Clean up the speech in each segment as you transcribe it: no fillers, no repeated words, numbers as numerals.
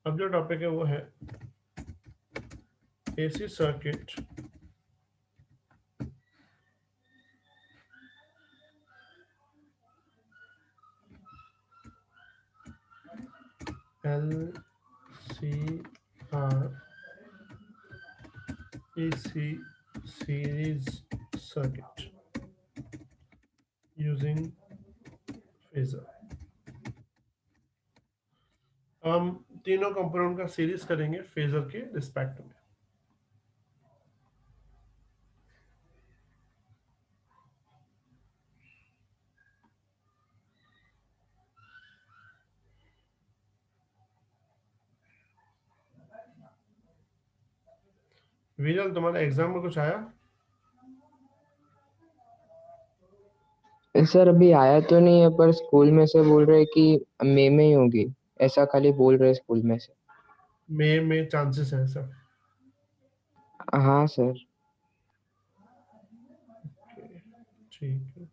अब जो टॉपिक है वो है AC circuit LCR AC series circuit using phasor। हम तीनों कंपोनेंट का सीरीज करेंगे फेजर के रिस्पेक्ट में। विजल, तुम्हारा एग्जाम में कुछ आया? सर अभी आया तो नहीं है, पर स्कूल में से बोल रहे कि मई में ही होगी। ऐसा खाली बोल रहे स्कूल में से। मई में चांसेस है सर। हाँ सर। ठीक है।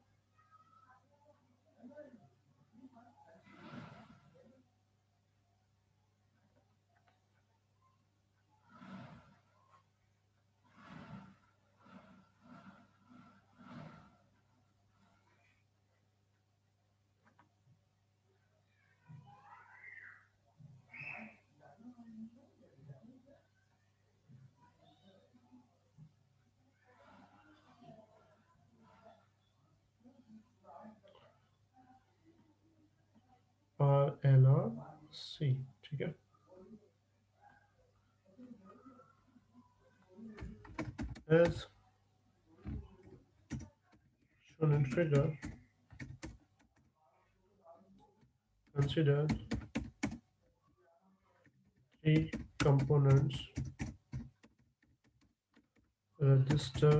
RLRC, ठीक है। As shown in figure, consider three components: resistor,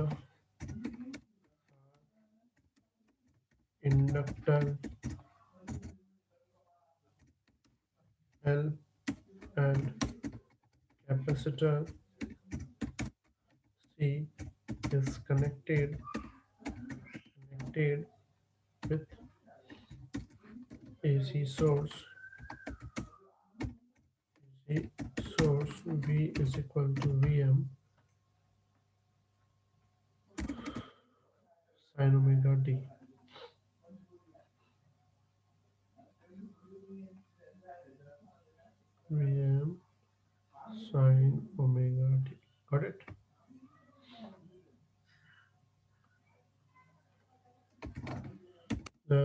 inductor L, and capacitor C is connected with AC source. AC source V is equal to Vm sin omega t। Vm sin omega t। Got it? The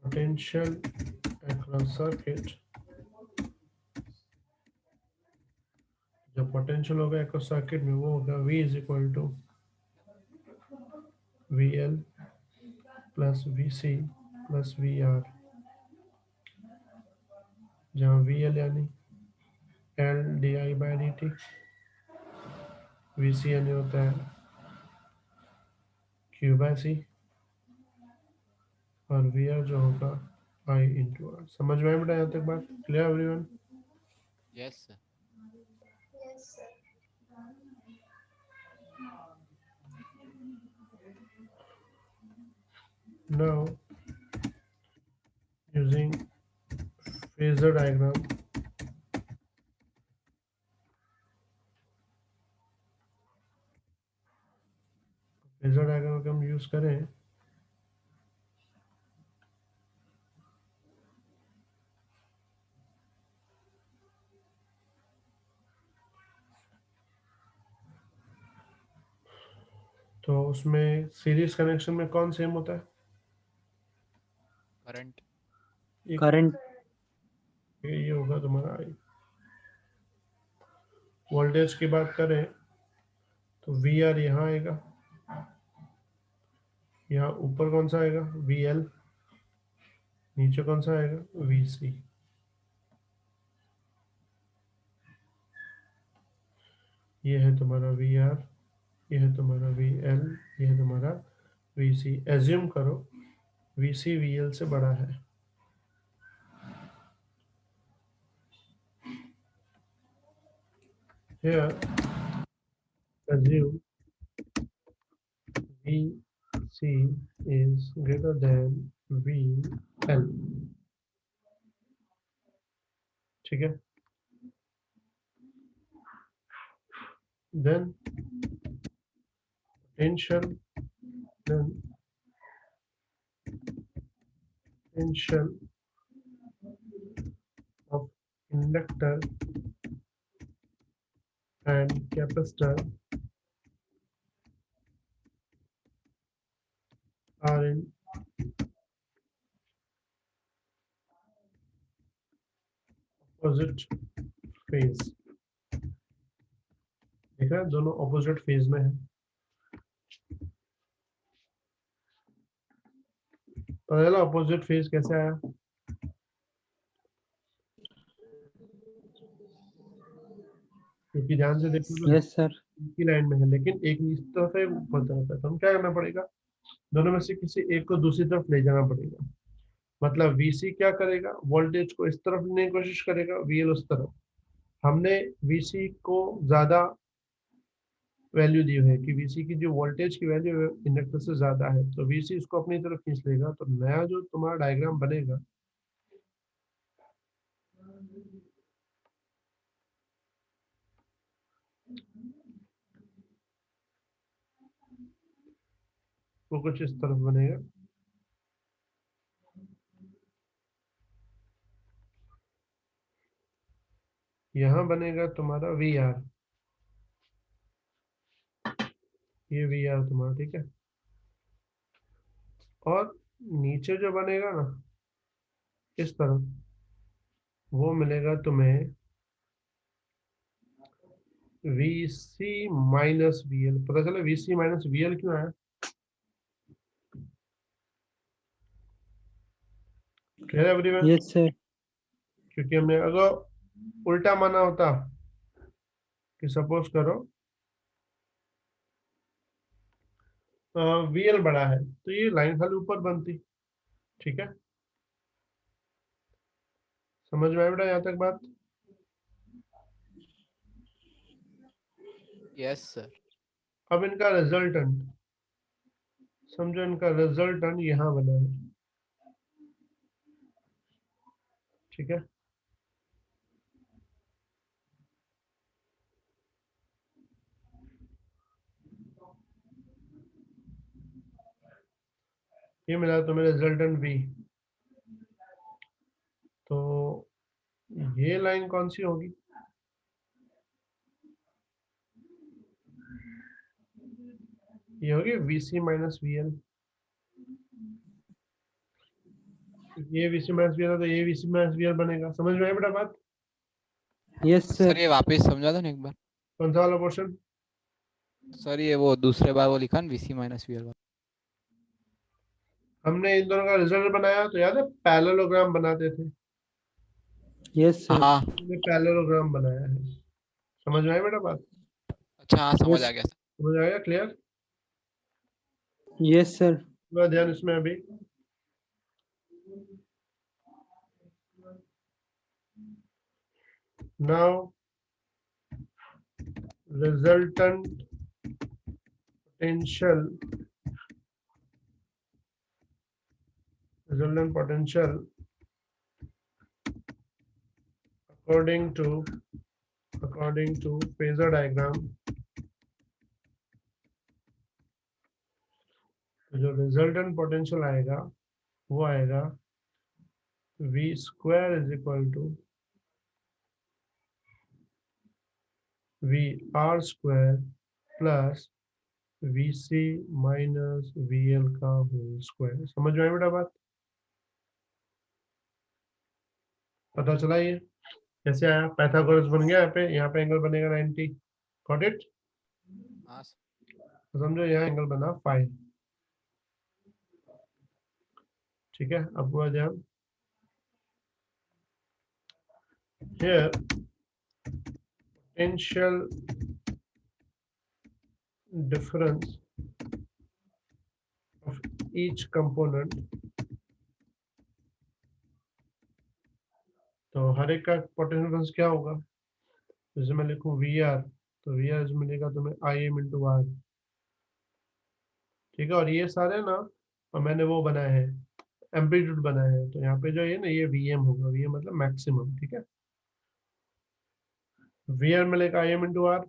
potential across circuit, जो potential होगा across circuit में वो होगा V is equal to VL plus VC plus VR, जहाँ VL यानी L di by dt, VC यानी होता है Q by C, और VR जो होगा I इंटू R। समझ में आया बेटा यहाँ तक बात? Clear everyone? Yes sir. Now using phasor diagram, phasor diagram का हम यूज करें तो उसमें सीरीज कनेक्शन में कौन सेम होता है? करंट। करंट। ये होगा तुम्हारा I। वोल्टेज की बात करें तो VR यहाँ आएगा, यहाँ ऊपर कौन सा आएगा? VL, नीचे कौन सा आएगा? VC। ये है तुम्हारा VR, ये है तुम्हारा VL, ये है तुम्हारा VC। एज्यूम करो VC VL से बड़ा है। Here assume VC is greater than VL। ठीक है, then potential, then potential of inductor and capacitor are in opposite phase। देख रहे हैं, दोनों ऑपोजिट फेज में है। पता चला ऑपोजिट फेज कैसे आया? क्योंकि ध्यान से देखो तो यस सर। की लाइन में है, लेकिन एक इस तरफ है, ऊपर तरफ है, तो हम क्या करना पड़ेगा, दोनों में से किसी एक को दूसरी तरफ ले जाना पड़ेगा। मतलब VC क्या करेगा, वोल्टेज को इस तरफ लेने की कोशिश करेगा, VL उस तरफ। हमने VC को ज्यादा वैल्यू दी है कि VC की जो वोल्टेज की वैल्यू इंडक्टर से ज्यादा है, तो VC इसको अपनी तरफ खींच लेगा। तो नया जो तुम्हारा डायग्राम बनेगा, वो कुछ इस तरफ बनेगा। यहाँ बनेगा तुम्हारा VR, ये VR तुम्हारा, ठीक है। और नीचे जो बनेगा ना इस तरफ, वो मिलेगा तुम्हें VC माइनस VL। पता चला VC माइनस VL क्यों आया? Clear everyone? Yes sir. क्योंकि हमने अगर उल्टा माना होता कि सपोज करो VL बड़ा है, तो ये लाइन खाली ऊपर बनती। ठीक है, समझ में आया बेटा यहाँ तक बात? Yes sir. अब इनका रिजल्टेंट समझो, इनका रिजल्टेंट यहाँ बना है। ठीक है, ये मिला तुम्हें रिजल्टेंट V। तो ये लाइन कौन सी होगी? ये होगी VC माइनस VL। ये VC माइनस VL है, तो ये VC माइनस VL बनेगा। समझ में आया बेटा बात? Yes sir sir. ये वापस समझा दो ना एक बार। कौन सा वाला पोर्शन? सर ये वो दूसरे बार वो लिखा ना VC माइनस VL। हमने इन दोनों का रिजल्ट बनाया, तो याद है पैरेललोग्राम बनाते थे, यस सर। हाँ हमने पैरेललोग्राम बनाया है। समझ में आया बेटा बात? अच्छा, हाँ समझ Yes. आ गया सर। समझ आ गया? क्लियर? Yes sir. पूरा ध्यान इसमें अभी। Now resultant potential according to phasor diagram, जो रिजल्टेंट पोटेंशियल आएगा वो आएगा V square is equal to VR square plus VC minus VL का होल स्क्वायर। समझ में आई बेटा बात? पता चला ये कैसे आया? पाइथागोरस बन गया यहाँ पे एंगल बनेगा 90। Got it? हाँ सर। समझो यहाँ एंगल बना 5। ठीक है, अब पूरा ध्यान। Here potential difference of each component, तो हर एक का पोटेंशियल डिफरेंस क्या होगा? जैसे मैं लिखूं VR, तो VR मिलेगा तुम्हें Im इंटू R। ठीक है, और ये सारे ना, और मैंने वो बनाए हैं एम्पलीट्यूड बनाए हैं, तो यहाँ पे जो ये ना ये VM होगा, VM मतलब मैक्सिमम। ठीक है, वी आर मिलेगा आई एम इंटू आर,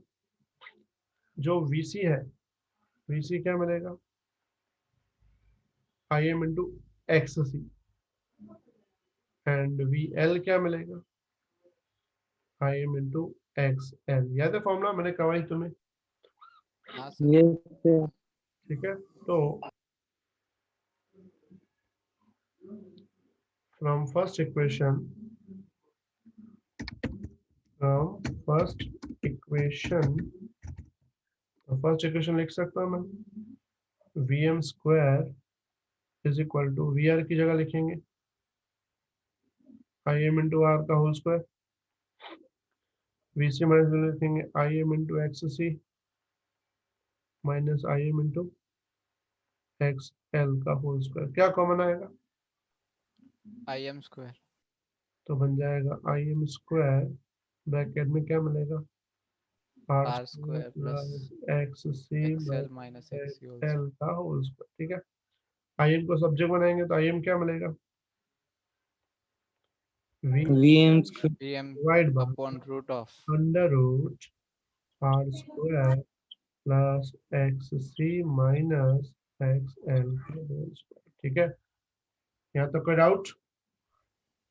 जो वीसी है वीसी क्या मिलेगा I M into X C, and V L क्या मिलेगा I M into X L. याद है फॉर्मूला मैंने करवाई तुम्हें, हाँ सर। Yes, sir. ठीक है। तो from first equation first equation लिख सकता हूँ मैं, V M square is equal to V R की जगह लिखेंगे आई एम इंटू आर का whole square, V C minus लिखेंगे I M into X C minus I M into X L का होल स्क्वायर। क्या कॉमन आएगा IM² तो बन जाएगा आई एम स्क्वायर, ब्रैकेट में क्या मिलेगा R R² square plus plus X C XL minus minus XC also। L का होल स्क्वायर। ठीक है, आई एम को सब्जेक्ट बनाएंगे तो आई एम क्या मिलेगा V VM square. VM divide by upon root of under root R square plus X C minus X L का whole square. ठीक है, यहाँ तक कोई डाउट?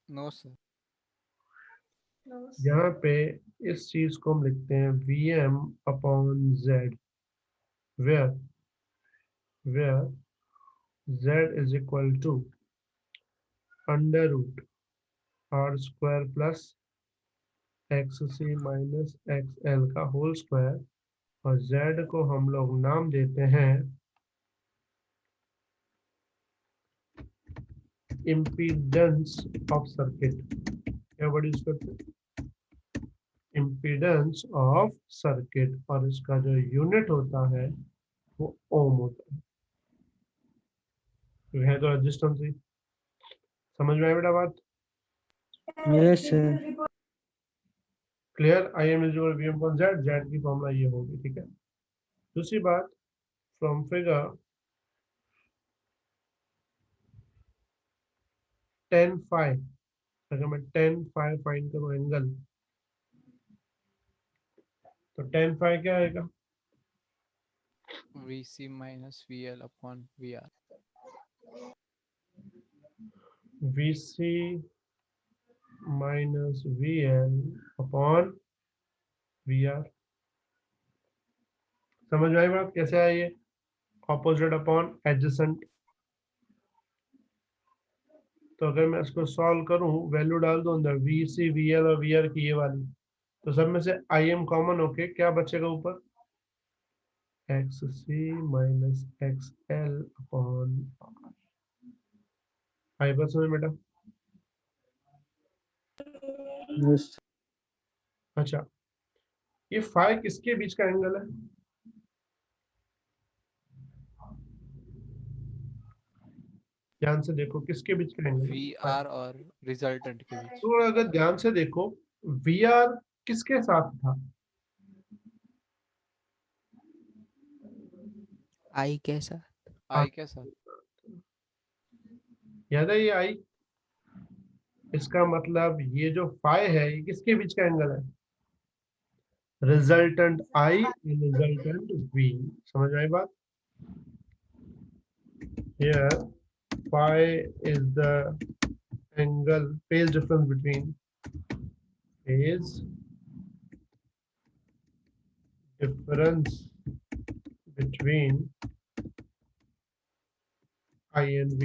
no sir। यहाँ पे इस चीज को हम लिखते हैं V M upon Z, where where Z is equal to under root R square plus X C minus X L का होल स्क्वायर, और जेड को हम लोग नाम देते हैं इम्पीडेंस ऑफ सर्किट। क्या वर्ड यूज करते हैं इम्पीडेंस ऑफ सर्किट, और इसका जो यूनिट होता है वो ओम होता है। तो है तो रेजिस्टेंस ही, समझ में आया बेटा बात? Yes, sir. Clear? I M is V M upon Z, Z की फॉर्मूला ये होगी। ठीक है, दूसरी बात फ्रॉम फिगर 10 फाइव, अगर मैं 10 फाइव फाइंड करूं एंगल, तो 10 फाइव क्या आएगा VC minus VL upon VR। V C minus V L upon V R. समझ में आई बात? कैसे आई ये ऑपोजिट अपॉन एडजेसेंट। तो अगर मैं इसको सॉल्व करूं, वैल्यू डाल दूं अंदर वी सी वी एल और वी आर की ये वाली, तो सब में से आई एम कॉमन होके क्या बचेगा ऊपर X C minus X L upon R. आई बस में बेटा? Yes. अच्छा, ये फाइव किसके बीच का एंगल है ध्यान से देखो, किसके बीच का एंगल है VR और रिजल्टेंट के बीच। तो अगर ध्यान से देखो वी आर किसके साथ था आई कैसा? I के साथ। याद है ये आई, इसका मतलब ये जो फाइव है ये किसके बीच का एंगल है रिजल्टेंट आई रिजल्टेंट वी। समझ में आई बात? Here phi is the angle phase difference between phase difference between I and V।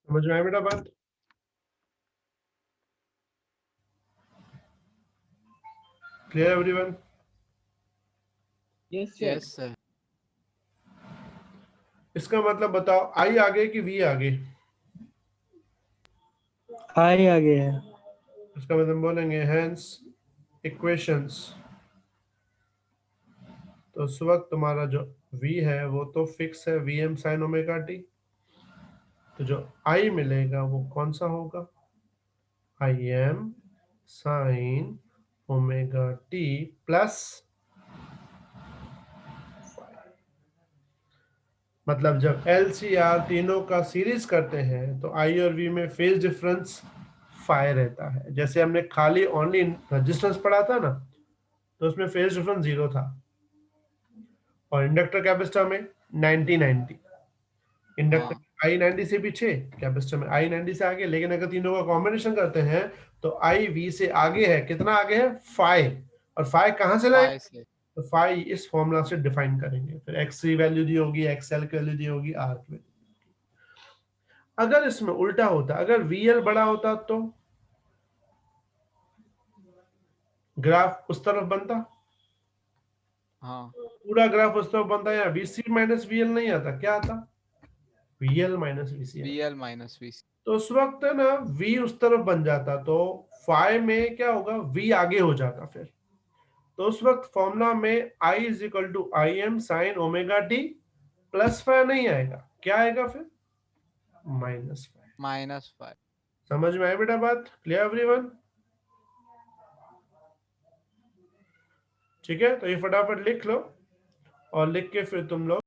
समझ में आया बेटा बात? Clear everyone? Yes, Yes sir। इसका मतलब बताओ आई आगे कि V आगे? I आ गया है. इसका मतलब बोलेंगे hence equations, तो उस वक्त तुम्हारा जो V है वो तो फिक्स है V M sine omega t, तो जो I मिलेगा वो कौन सा होगा I M sine omega t plus, मतलब जब एल सी आर तीनों का सीरीज करते हैं तो आई और वी में फेज डिफरेंस फाई रहता है। जैसे हमने खाली ओनली रेजिस्टेंस पढ़ा था ना, तो उसमें फेज डिफरेंस 0 था, और इंडक्टर कैपेसिटर में 90-90, इंडक्टर हाँ I90 से पीछे, कैपेसिटर में I90 से आगे। लेकिन अगर तीनों का कॉम्बिनेशन करते हैं तो IV से आगे है, कितना आगे है, फाई, और फाई कहां से लाए, 5 से तो फाई इस फॉर्मूला से डिफाइन करेंगे। फिर एक्स की वैल्यू दी होगी, XL की वैल्यू दी होगी, R की वैल्यू। अगर इसमें उल्टा होता, अगर VL बड़ा होता तो ग्राफ उस तरफ बनता, हाँ पूरा ग्राफ उस तरफ बनता, या VC माइनस VL नहीं आता, क्या आता, VL माइनस VC आता। VL minus VC। तो उस वक्त है ना V उस तरफ बन जाता, तो फाई में क्या होगा, V आगे हो जाता फिर। तो उस वक्त फॉर्मूला में I is equal to IM sine omega t plus phi नहीं आएगा, क्या आएगा फिर, माइनस फाई। -5। समझ में आया बेटा बात, क्लियर एवरीवन? ठीक है, तो ये फटाफट लिख लो, और लिख के फिर तुम लोग